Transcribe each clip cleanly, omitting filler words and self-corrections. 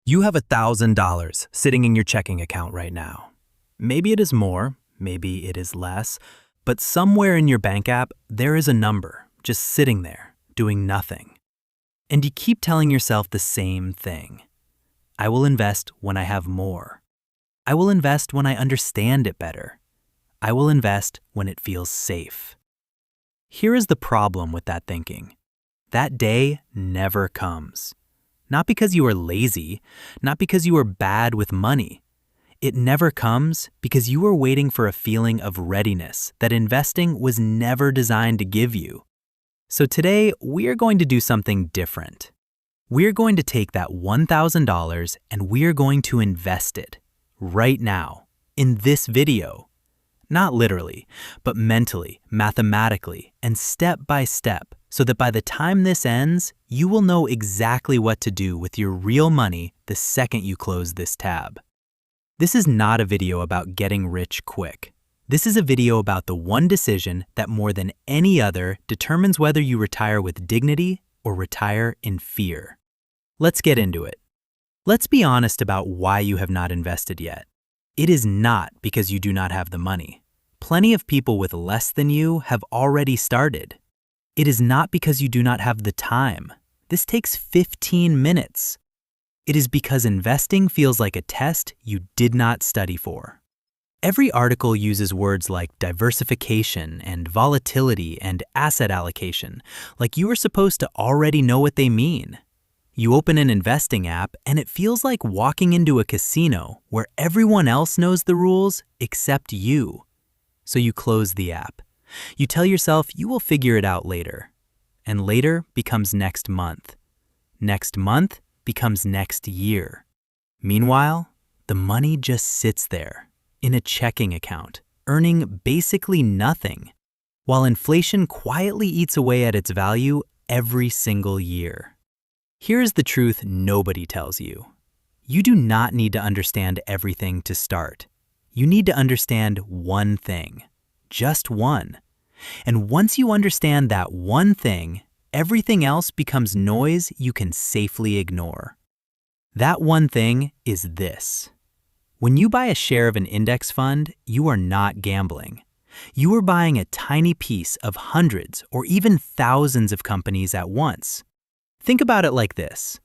You have $1,000 sitting in your checking account right now. Maybe it is more, maybe it is less, but somewhere in your bank app, there is a number just sitting there, doing nothing. And you keep telling yourself the same thing. I will invest when I have more. I will invest when I understand it better. I will invest when it feels safe. Here is the problem with that thinking. That day never comes. Not because you are lazy, not because you are bad with money. It never comes because you are waiting for a feeling of readiness that investing was never designed to give you. So today, we are going to do something different. We're going to take that $1,000 and we're going to invest it right now, in this video. Not literally, but mentally, mathematically, and step by step, so that by the time this ends, you will know exactly what to do with your real money the second you close this tab. This is not a video about getting rich quick. This is a video about the one decision that more than any other determines whether you retire with dignity or retire in fear. Let's get into it. Let's be honest about why you have not invested yet. It is not because you do not have the money. Plenty of people with less than you have already started. It is not because you do not have the time. This takes 15 minutes. It is because investing feels like a test you did not study for. Every article uses words like diversification and volatility and asset allocation, like you are supposed to already know what they mean. You open an investing app and it feels like walking into a casino where everyone else knows the rules except you. So you close the app. You tell yourself you will figure it out later. And later becomes next month. Next month becomes next year. Meanwhile, the money just sits there, in a checking account, earning basically nothing, while inflation quietly eats away at its value every single year. Here's the truth nobody tells you. You do not need to understand everything to start. You need to understand one thing. Just one. And once you understand that one thing, everything else becomes noise you can safely ignore. That one thing is this. When you buy a share of an index fund, you are not gambling. You are buying a tiny piece of hundreds or even thousands of companies at once. Think about it like this.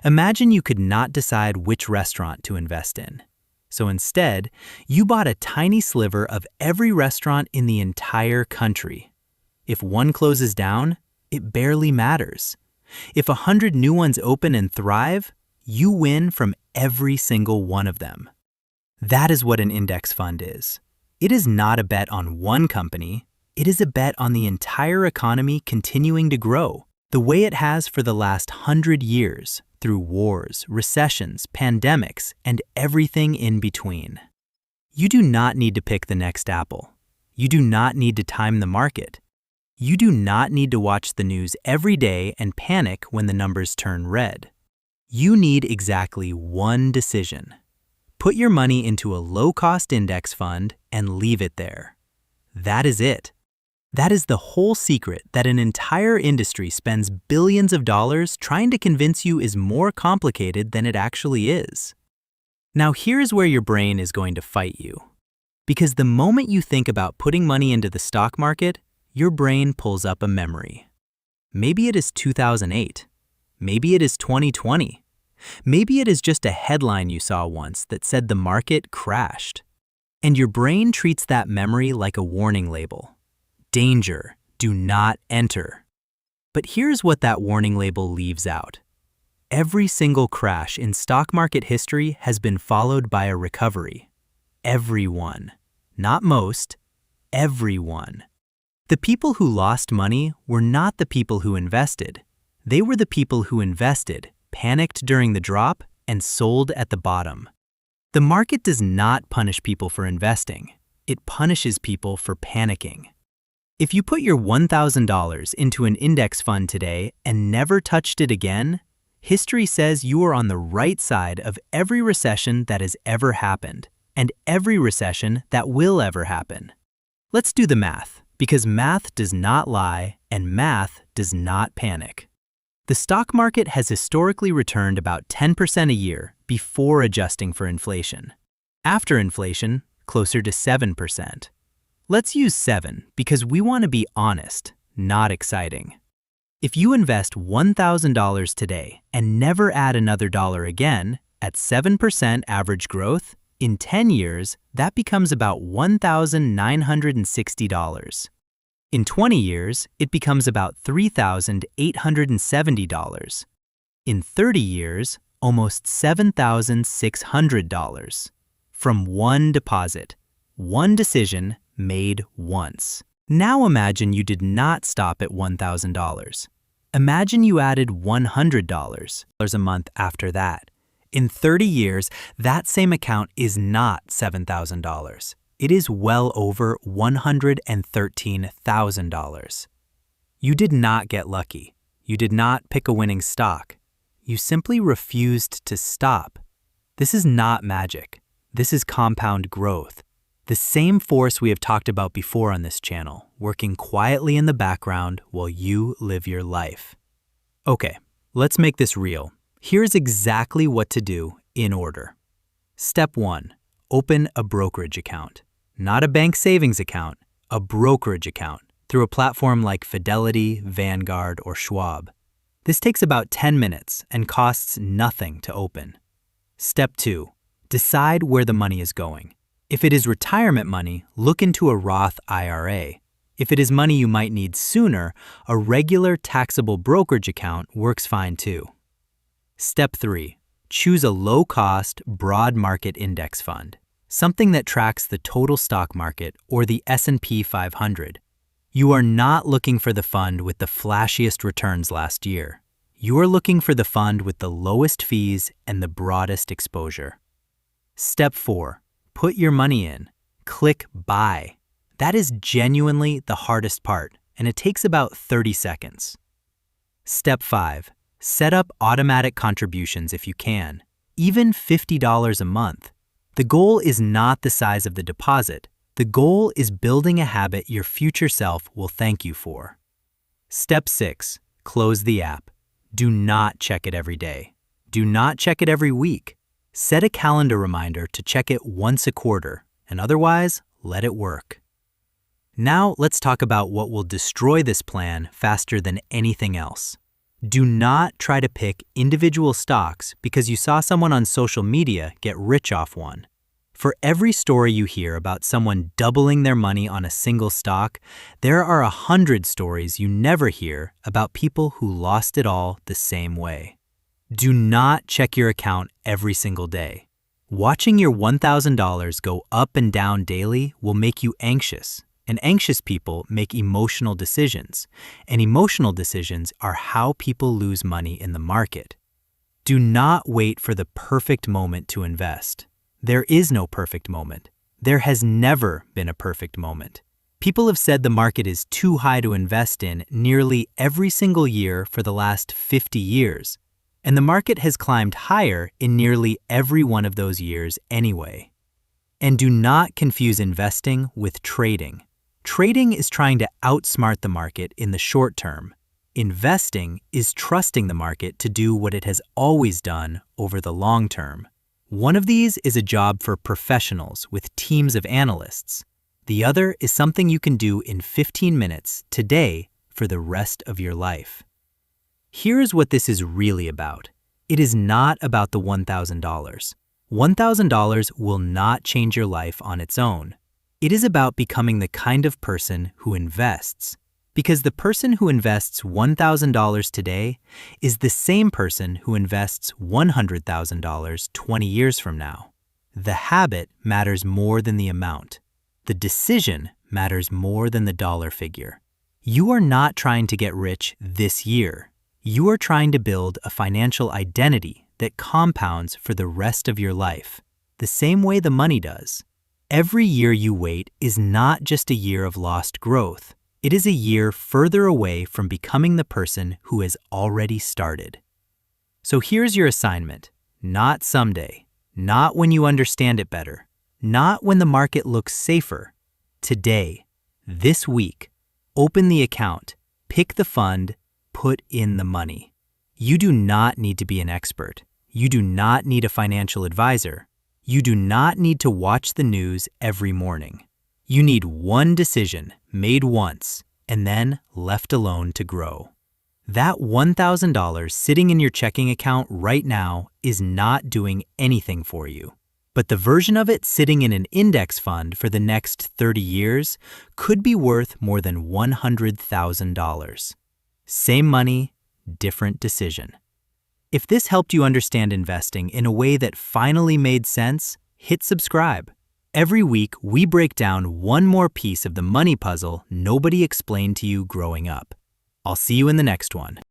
Imagine you could not decide which restaurant to invest in. So instead, you bought a tiny sliver of every restaurant in the entire country. If one closes down, it barely matters. If 100 new ones open and thrive, you win from every single one of them. That is what an index fund is. It is not a bet on one company. It is a bet on the entire economy continuing to grow, the way it has for the last 100 years, through wars, recessions, pandemics, and everything in between. You do not need to pick the next Apple. You do not need to time the market. You do not need to watch the news every day and panic when the numbers turn red. You need exactly one decision. Put your money into a low-cost index fund and leave it there. That is it. That is the whole secret that an entire industry spends billions of dollars trying to convince you is more complicated than it actually is. Now here's where your brain is going to fight you. Because the moment you think about putting money into the stock market, your brain pulls up a memory. Maybe it is 2008. Maybe it is 2020. Maybe it is just a headline you saw once that said the market crashed. And your brain treats that memory like a warning label. Danger, do not enter. But here's what that warning label leaves out. Every single crash in stock market history has been followed by a recovery. Everyone. Not most. Everyone. The people who lost money were not the people who invested. They were the people who invested, panicked during the drop, and sold at the bottom. The market does not punish people for investing. It punishes people for panicking. If you put your $1,000 into an index fund today and never touched it again, history says you are on the right side of every recession that has ever happened, and every recession that will ever happen. Let's do the math, because math does not lie and math does not panic. The stock market has historically returned about 10% a year before adjusting for inflation. After inflation, closer to 7%. Let's use 7 because we want to be honest, not exciting. If you invest $1,000 today and never add another dollar again, at 7% average growth, in 10 years, that becomes about $1,960. In 20 years, it becomes about $3,870. In 30 years, almost $7,600. From one deposit, one decision made once. Now imagine you did not stop at $1,000. Imagine you added $100 a month after that. In 30 years, that same account is not $7,000. It is well over $113,000. You did not get lucky. You did not pick a winning stock. You simply refused to stop. This is not magic. This is compound growth. The same force we have talked about before on this channel, working quietly in the background while you live your life. Okay, let's make this real. Here's exactly what to do in order. Step 1, open a brokerage account. Not a bank savings account, a brokerage account through a platform like Fidelity, Vanguard, or Schwab. This takes about 10 minutes and costs nothing to open. Step 2, decide where the money is going. If it is retirement money, look into a Roth IRA. If it is money you might need sooner, a regular taxable brokerage account works fine too. Step 3, choose a low-cost, broad market index fund, something that tracks the total stock market or the S&P 500. You are not looking for the fund with the flashiest returns last year. You are looking for the fund with the lowest fees and the broadest exposure. Step 4, put your money in. Click buy. That is genuinely the hardest part, and it takes about 30 seconds. Step 5, set up automatic contributions if you can, even $50 a month. The goal is not the size of the deposit. The goal is building a habit your future self will thank you for. Step 6, close the app. Do not check it every day. Do not check it every week. Set a calendar reminder to check it once a quarter, and otherwise, let it work. Now let's talk about what will destroy this plan faster than anything else. Do not try to pick individual stocks because you saw someone on social media get rich off one. For every story you hear about someone doubling their money on a single stock, there are 100 stories you never hear about people who lost it all the same way. Do not check your account every single day. Watching your $1,000 go up and down daily will make you anxious, and anxious people make emotional decisions, and emotional decisions are how people lose money in the market. Do not wait for the perfect moment to invest. There is no perfect moment. There has never been a perfect moment. People have said the market is too high to invest in nearly every single year for the last 50 years, and the market has climbed higher in nearly every one of those years anyway. And do not confuse investing with trading. Trading is trying to outsmart the market in the short term. Investing is trusting the market to do what it has always done over the long term. One of these is a job for professionals with teams of analysts. The other is something you can do in 15 minutes today for the rest of your life. Here is what this is really about. It is not about the $1,000. $1,000 will not change your life on its own. It is about becoming the kind of person who invests. Because the person who invests $1,000 today is the same person who invests $100,000 20 years from now. The habit matters more than the amount. The decision matters more than the dollar figure. You are not trying to get rich this year. You are trying to build a financial identity that compounds for the rest of your life, the same way the money does. Every year you wait is not just a year of lost growth. It is a year further away from becoming the person who has already started. So here's your assignment. Not someday, not when you understand it better, not when the market looks safer. Today, this week, open the account, pick the fund, put in the money. You do not need to be an expert. You do not need a financial advisor. You do not need to watch the news every morning. You need one decision made once and then left alone to grow. That $1,000 sitting in your checking account right now is not doing anything for you. But the version of it sitting in an index fund for the next 30 years could be worth more than $100,000. Same money, different decision. If this helped you understand investing in a way that finally made sense, hit subscribe. Every week, we break down one more piece of the money puzzle nobody explained to you growing up. I'll see you in the next one.